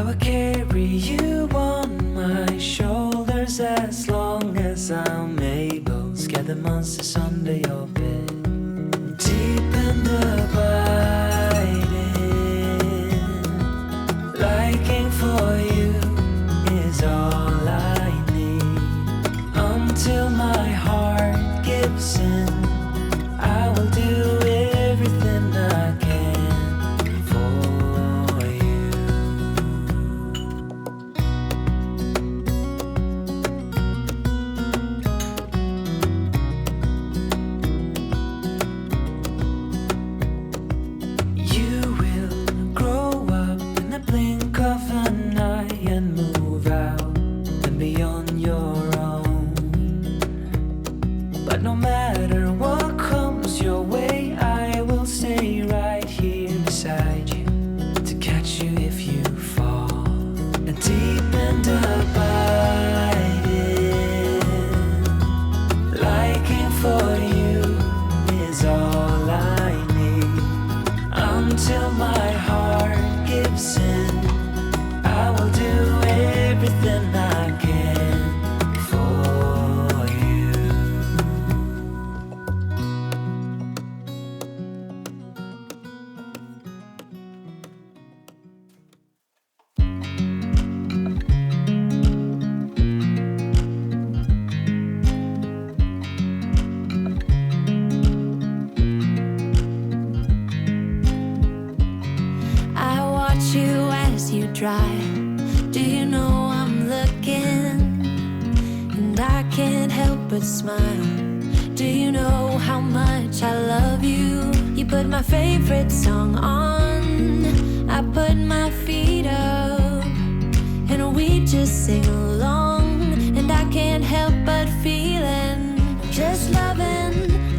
will carry you on my shoulders as long as I'm able. Scare the monsters under your bed. Deep and abiding, liking for you is all I need. Until my heart gives in, I will do everything I can for you. You will grow up in the blink of an eye and move out and be on your own. But no matter what comes your way, I will stay right here beside you to catch you if you fall. And deep and abiding, liking for you is all I need. Until my heart gives in, I will do everything I can for you. I watch you as you drive. Do you know I'm looking? And I can't help but smile. Do you know how much I love you? You put my favorite song on, I put my feet up, and we just sing along. And I can't help but feeling, just loving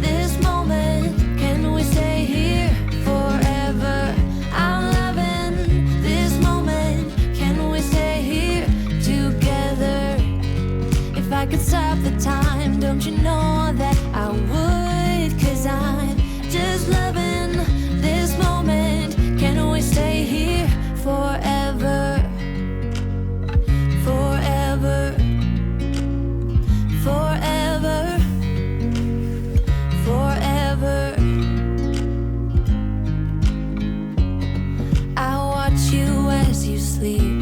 this moment. Can we stay here forever? I'm loving this moment. Can we stay here together? If I could stop the time, don't you know that I would? 'Cause I'm just loving this moment. Can we stay here forever? Forever. Forever. Forever. I watch you as you sleep.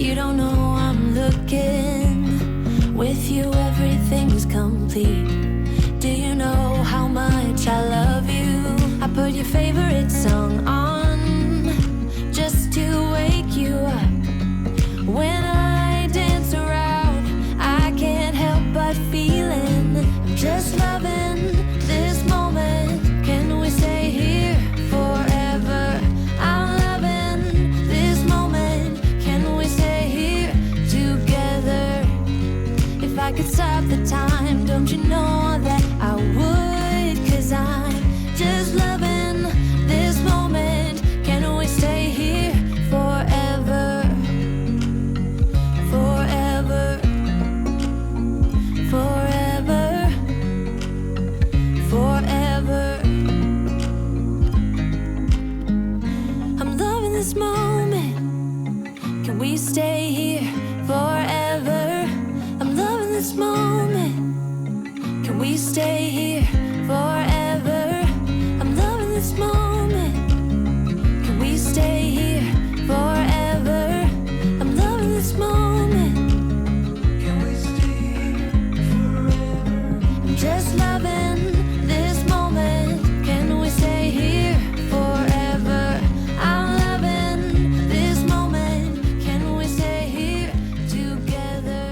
You don't know I'm looking. With you everything's complete. Do you know how much I love you? I put your favorite song on just to wake you up. When I dance around, I can't help but feeling, I'm just loving this moment. Can we stay here forever? I'm loving this moment. Can we stay here together? If I could stop the time, don't you know that I would? 'Cause I'm just loving this moment. Can we stay here forever? Forever. Forever. Forever. I'm loving this moment. Can we stay here forever? I'm loving this moment. Can we stay here forever? I'm loving this moment. Can we stay here forever? I'm loving this moment. Can we stay here forever? I'm just loving this moment. Can we stay here forever? I'm loving this moment. Can we stay here together?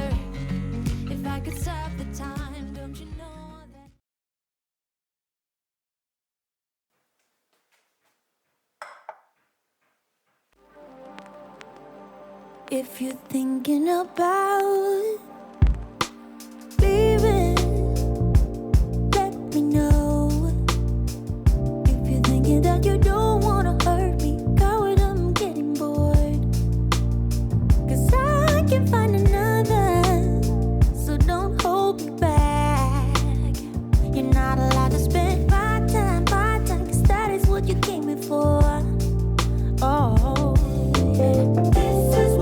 If I could stop the time, don't you know that? If you're thinking about leaving, let me know. If you're thinking that you don't wanna hurt me, coward, I'm getting bored. 'Cause I can find another, so don't hold me back. You're not allowed to spend my time, 'cause that is what you came here for. Oh, this is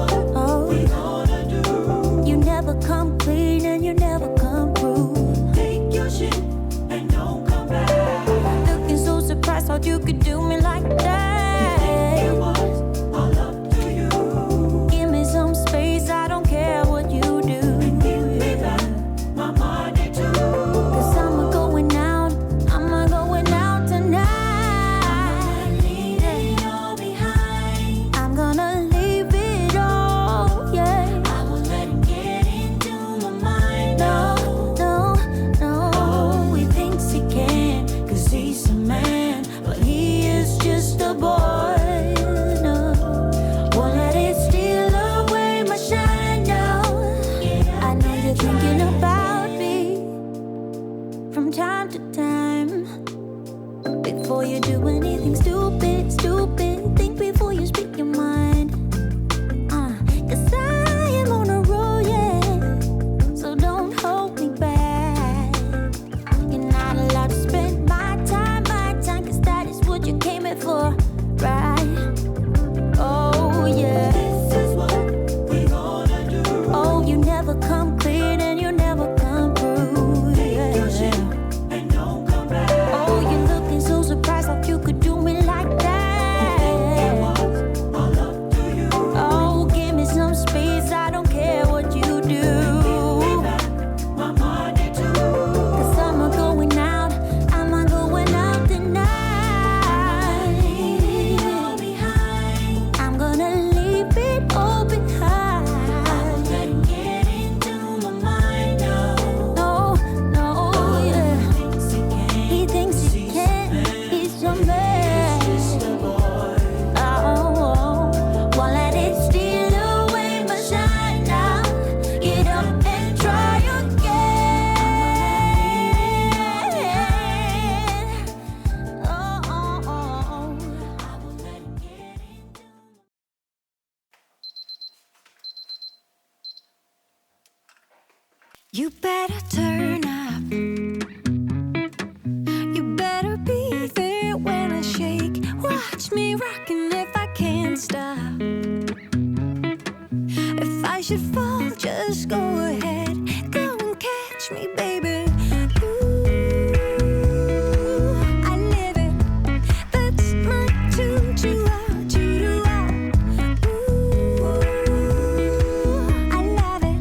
You better turn up. You better be there when I shake. Watch me rockin' if I can't stop. If I should fall, just go ahead. Go and catch me, baby. Ooh, I live it. That's my tune. Choo-ah, choo-doo-ah. Ooh, I love it.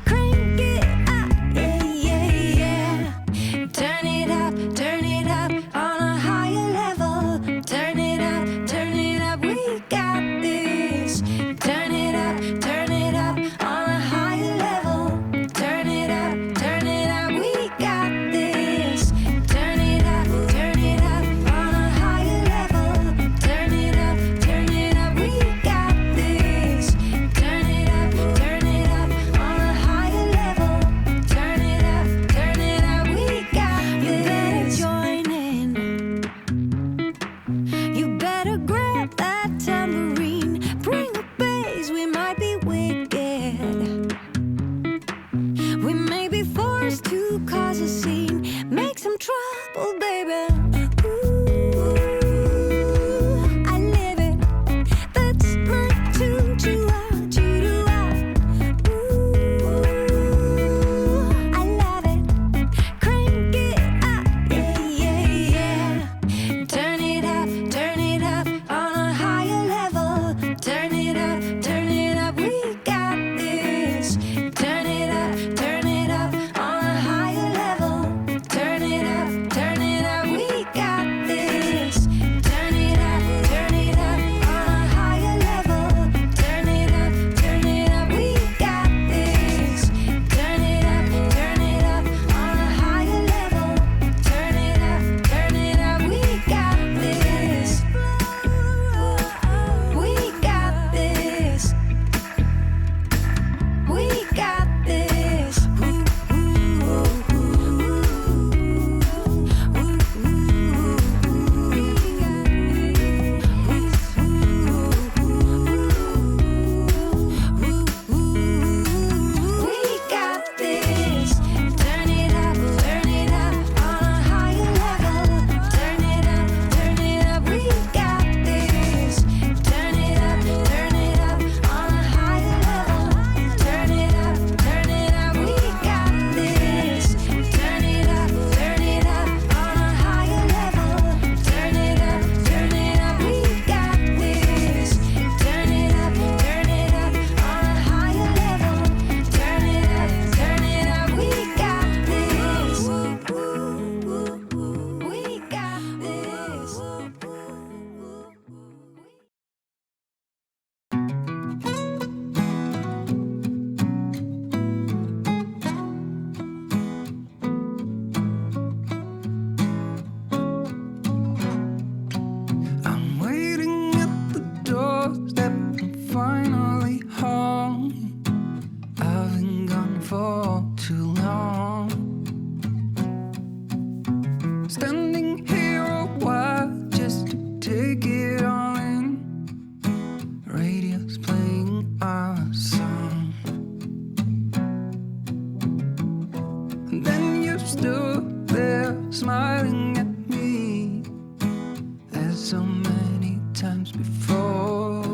Crank it up, yeah, yeah, yeah. Turn it up on a higher level. Turn it up, we got this. Turn it up on a higher level. Turn it up, we got this. Turn it up on a higher level. Turn it up, we got this. Turn it up on a higher level. Turn it up, we got this. You better join in. You better grab that tambourine. Bring a bass, we might be wicked. We may be forced to cause a scene. Make some trouble, baby. Ooh, I live it. That's my tune. Choo-ah, choo-doo-ah. Ooh, I love it. Crank it up, yeah, yeah, yeah. Turn it up on a higher level. Turn it up, we got this. Turn it up on a higher level. Turn it up, we got this. Turn it up on a higher level. Turn it up, we got this. Turn it up on a higher level. Turn it up, we got this. We got this. We got this. We got this. Turn it up on a higher level. Turn it up, we got this. Turn it up on a higher level. Turn it up, we got this. Turn it up on a higher level. Turn it up, we got this. Turn it up on a higher level. Turn it up, we got this. We got this. I'm waiting at the doorstep. I'm finally home. I've been gone for too long. Standing here a while just to take it all in. Radio's playing our song. And then you stood there smiling at me as so many times before.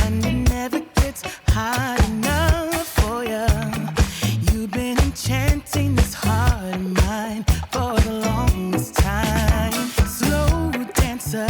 And it never gets hard enough for ya. You've been enchanting this heart of mine for the longest time. Slow dancer,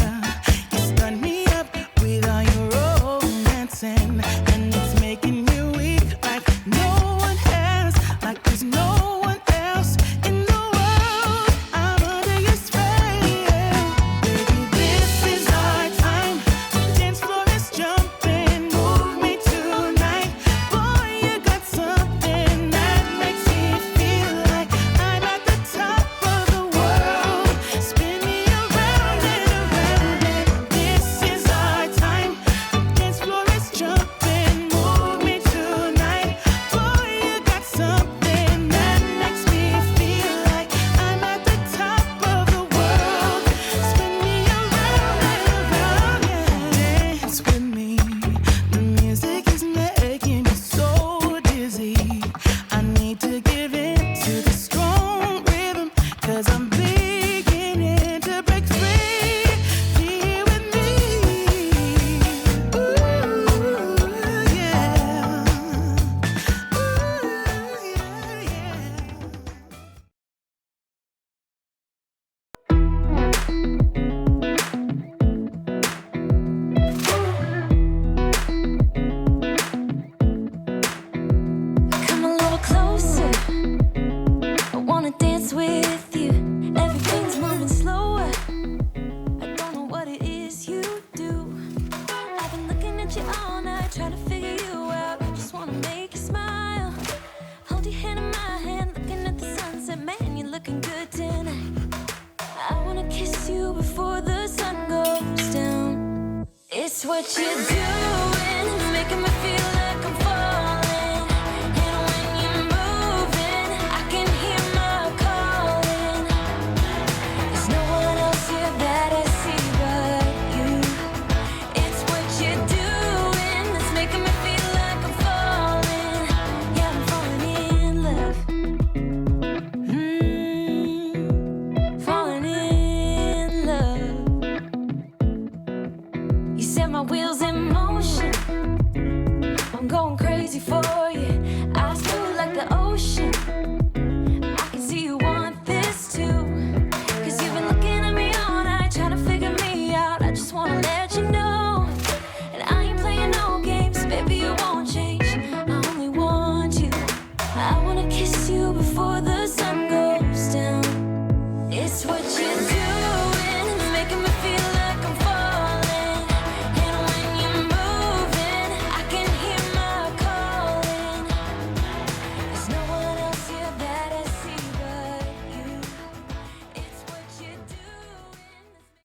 you stun me up with all your romancing, and it's making me weak like no one else, like there's no one else in the world. I'm under your spell, baby. This is our time. The dance floor is jumping. Move me tonight, boy. You got something that makes me feel like I'm at the top of the world. Spin me around and around, and this is our time. The dance floor is jumping. Move me tonight, boy. You got something that makes me feel like I'm at the top of the world. Spin me around and around, yeah. Dance with me. The music is making me so dizzy. I need to give in to the strong rhythm, 'cause I'm beginning to break free. Be here with me. Ooh, yeah. Ooh, yeah, yeah. Come a little closer. I wanna dance with you. Everything's moving slower. I don't know what it is you do. I've been looking at you all night, trying to figure you out. Just wanna make you smile. Hold your hand in my hand, looking at the sunset. Man, you're looking good tonight. I wanna kiss you before the sun goes down. It's what you're doing, making me feel like I'm falling. And when you're moving, I can hear my calling. There's no one else here that I see but you. It's what you're doing that's making me feel like I'm falling. Yeah, I'm falling in love. Falling in love. You set my wheels in motion. I'm going crazy for